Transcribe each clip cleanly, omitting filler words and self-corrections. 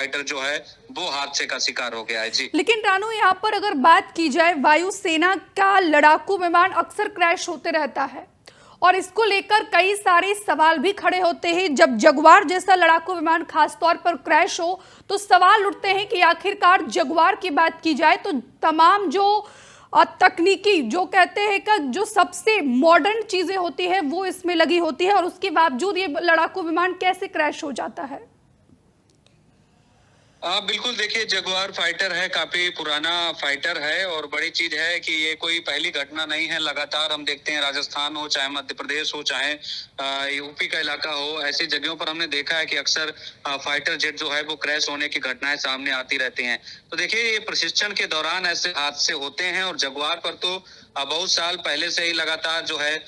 Fighter जो है वो हादसे का शिकार हो गया है। जी। लेकिन रानू, यहाँ पर अगर बात की जाए, वायुसेना का लड़ाकू विमान अक्सर क्रैश होते रहता है और इसको लेकर कई सारे सवाल भी खड़े होते हैं। जब जगुआर जैसा लड़ाकू विमान खासतौर पर क्रैश हो तो सवाल उठते हैं कि आखिरकार जगुआर की बात की जाए तो तमाम जो तकनीकी, जो कहते हैं कि जो सबसे मॉडर्न चीजें होती है वो इसमें लगी होती है, और उसके बावजूद ये लड़ाकू विमान कैसे क्रैश हो जाता है? बिल्कुल, देखिए जगुआर फाइटर है, काफी पुराना फाइटर है और बड़ी चीज है कि ये कोई पहली घटना नहीं है। लगातार हम देखते हैं, राजस्थान हो चाहे मध्य प्रदेश हो चाहे यूपी का इलाका हो, ऐसी जगहों पर हमने देखा है कि अक्सर फाइटर जेट जो है वो क्रैश होने की घटनाएं सामने आती रहती हैं। तो देखिए, ये प्रशिक्षण के दौरान ऐसे हादसे होते हैं और जगुआर पर तो बहुत साल पहले से ही लगातार जो है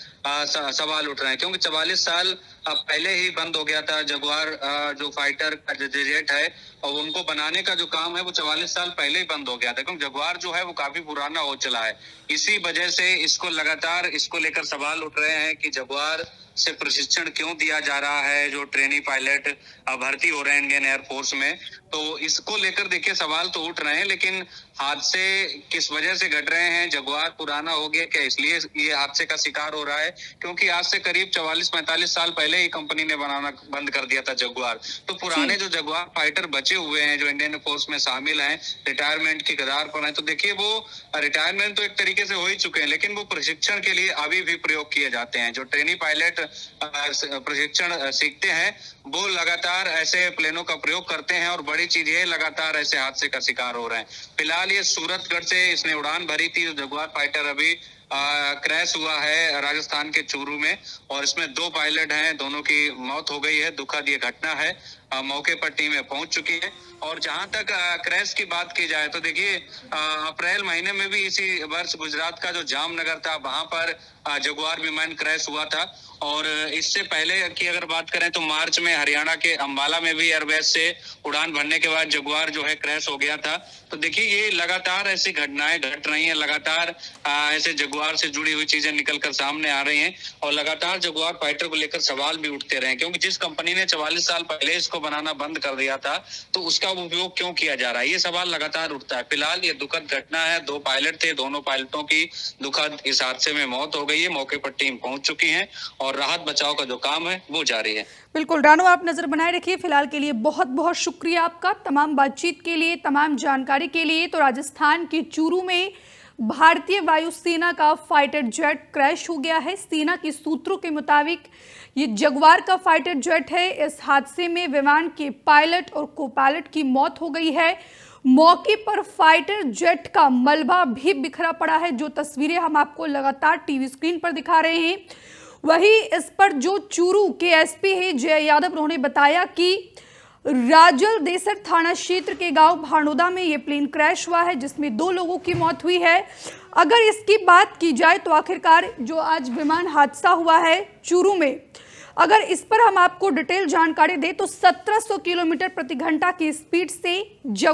सवाल उठ रहे हैं, क्योंकि 44 साल पहले ही बंद हो गया था जगुआर जो फाइटर जेट है, और उनको बनाने का जो काम है वो 44 साल पहले ही बंद हो गया था, क्योंकि जगुआर जो है वो काफी पुराना हो चला है। इसी वजह से इसको लगातार इसको लेकर सवाल उठ रहे हैं कि जगुआर से प्रशिक्षण क्यों दिया जा रहा है, जो ट्रेनी पायलट भर्ती हो रहे हैं इंडियन एयरफोर्स में। तो इसको लेकर देखिए सवाल तो उठ रहे हैं, लेकिन हादसे किस वजह से घट रहे हैं? जगुआर पुराना हो गया क्या, इसलिए ये हादसे का शिकार हो रहा है? क्योंकि आज से करीब 44-45 साल पहले ही कंपनी ने बनाना बंद कर दिया था जगुआर। तो पुराने जो जगुआर फाइटर बचे हुए हैं, जो इंडियन फोर्स में शामिल हैं, रिटायरमेंट की कगार पर हैं, तो देखिए वो रिटायरमेंट तो एक तरीके से हो ही चुके हैं, लेकिन वो प्रशिक्षण के लिए अभी भी प्रयोग किए जाते हैं। जो ट्रेनी पायलट प्रशिक्षण सीखते हैं वो लगातार ऐसे प्लेनों का प्रयोग करते हैं, और बड़ी चीज ये लगातार ऐसे हादसे का शिकार हो रहे हैं। फिलहाल ये सूरतगढ़ से इसने उड़ान भरी थी, जगुआर फाइटर अभी क्रैश हुआ है राजस्थान के चूरू में, और इसमें 2 पायलट हैं, दोनों की मौत हो गई है। दुखद ये घटना है। मौके पर टीमें पहुंच चुकी है। और जहां तक क्रैश की बात की जाए तो देखिए, अप्रैल महीने में भी इसी वर्ष गुजरात का जो जामनगर था वहां पर जगुआर विमान क्रैश हुआ था। और इससे पहले की अगर बात करें तो मार्च में हरियाणा के अंबाला में भी एयरबेस से उड़ान भरने के बाद जगुआर जो है क्रैश हो गया था। तो देखिए, ये लगातार ऐसी घटनाएं घट रही हैं, लगातार ऐसे जगुआर से जुड़ी हुई चीजें निकल कर सामने आ रही हैं, और लगातार जगुआर फाइटर को लेकर सवाल भी उठते रहे, क्योंकि जिस कंपनी ने 44 साल पहले इसको बनाना बंद कर दिया था तो उसका उपयोग क्यों किया जा रहा है, ये सवाल लगातार उठता है। फिलहाल ये दुखद घटना है, 2 पायलट थे, दोनों पायलटों की दुखद इस हादसे में मौत हो गई है। मौके पर टीम पहुंच चुकी है और राहत बचाव का जो काम है वो जारी है। बिल्कुल रानू, आप नजर बनाए रखिए। फिलहाल के लिए बहुत बहुत शुक्रिया आपका, तमाम बातचीत के लिए, तमाम जानकारी के लिए। तो राजस्थान के चूरू में भारतीय वायुसेना का फाइटर जेट क्रैश हो गया है। सेना के सूत्रों के मुताबिक ये जगुआर का फाइटर जेट है। इस हादसे में विमान के पायलट और को पायलट की मौत हो गई है। मौके पर फाइटर जेट का मलबा भी बिखरा पड़ा है, जो तस्वीरें हम आपको लगातार टीवी स्क्रीन पर दिखा रहे हैं। वही इस पर जो चूरू के एसपी है जय यादव, उन्होंने बताया कि राजल देसर थाना क्षेत्र के गांव भानोदा में ये प्लेन क्रैश हुआ है, जिसमें 2 लोगों की मौत हुई है। अगर इसकी बात की जाए तो आखिरकार जो आज विमान हादसा हुआ है चूरू में, अगर इस पर हम आपको डिटेल जानकारी दें तो 1700 किलोमीटर प्रति घंटा की स्पीड से